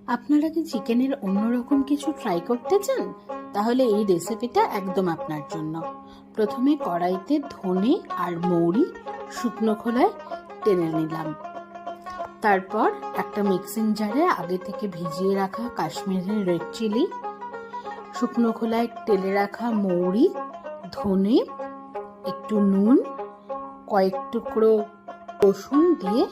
আপনারা কি চিকেনের অন্যরকম কিছু ট্রাই করতে চান? তাহলে এই রেসিপিটা একদম আপনার জন্য। প্রথমে কড়াইতে ধনে আর মৌরি শুকনো খোলায় টেনে নিলাম। তারপর একটা মিক্সিং জারে আগে থেকে ভিজিয়ে রাখা কাশ্মীরি রেড চিলি, শুকনো খোলায় টেলে রাখা মৌরি, ধনে, একটু নুন, কয়েক টুকরো রসুন দিয়ে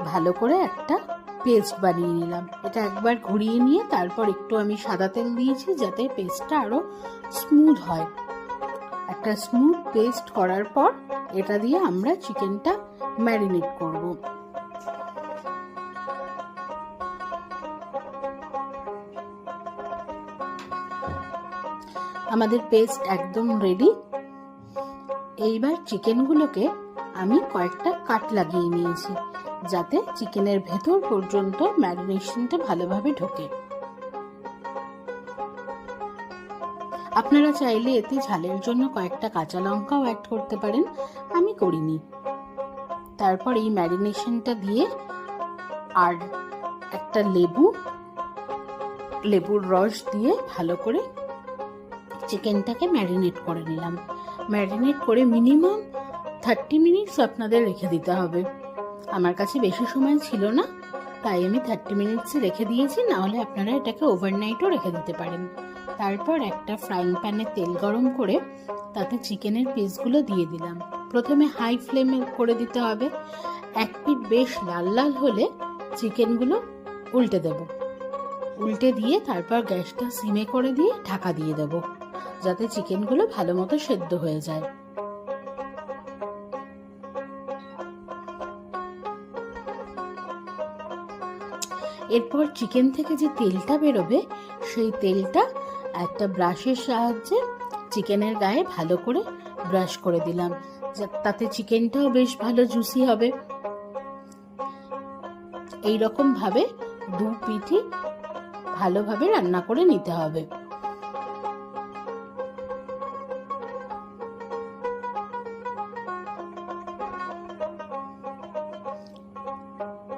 ভালো করে একটা পেস্ট বানিয়ে নিলাম। এটা একবার ঘুরিয়ে নিয়ে তারপর একটু আমি সাদা তেল দিয়েছি যাতে পেস্টটা আরো স্মুথ হয়। একটা স্মুথ পেস্ট করার পর এটা দিয়ে আমরা চিকেনটা ম্যারিনেট করব। আমাদের পেস্ট একদম রেডি। এইবার চিকেনগুলোকে আমি কয়েকটা কাট লাগিয়ে নিয়েছি যাতে চিকেনের ভেতর পর্যন্ত ম্যারিনেশনটা ভালোভাবে ঢোকে। আপনারা চাইলে এতে ঝালের জন্য কয়েকটা কাঁচা লঙ্কাও অ্যাড করতে পারেন, আমি করিনি। তারপর এই ম্যারিনেশনটা দিয়ে আর একটা লেবুর রস দিয়ে ভালো করে চিকেনটাকে ম্যারিনেট করে নিলাম। ম্যারিনেট করে মিনিমাম 30 মিনিটস আপনাদের রেখে দিতে হবে। আমার কাছে বেশি সময় ছিল না, তাই আমি 30 মিনিটসে রেখে দিয়েছি, না হলে আপনারা এটাকে ওভারনাইটও রেখে দিতে পারেন। তারপর একটা ফ্রাইং প্যানে তেল গরম করে তাতে চিকেনের পিসগুলো দিয়ে দিলাম। প্রথমে হাই ফ্লেমে করে দিতে হবে। এক পিঠ বেশ লাল লাল হলে চিকেনগুলো উল্টে দেব। উল্টে দিয়ে তারপর গ্যাসটা সিমে করে দিয়ে ঢাকা দিয়ে দেব যাতে চিকেনগুলো ভালো মতো সেদ্ধ হয়ে যায়। এরপর চিকেন থেকে যে তেলটা বেরোবে সেই তেলটা একটা ব্রাশের সাহায্যে চিকেনের গায়ে ভালো করে ব্রাশ করে দিলাম, তাতে চিকেনটাও বেশ ভালো জুসি হবে। এই রকম ভাবে দু পিঠই ভালোভাবে রান্না করে নিতে হবে।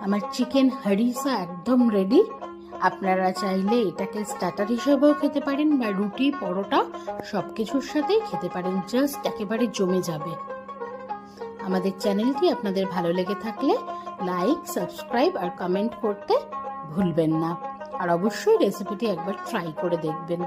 আমার চিকেন হারিসা একদম রেডি। আপনারা চাইলে এটাকে স্টার্টার হিসেবেও খেতে পারেন বা রুটি, পরোটা সবকিছুর সাথেই খেতে পারেন, জাস্ট একেবারে জমে যাবে। আমাদের চ্যানেলটি আপনাদের ভালো লেগে থাকলে লাইক, সাবস্ক্রাইব আর কমেন্ট করতে ভুলবেন না। আর অবশ্যই রেসিপিটি একবার ট্রাই করে দেখবেন।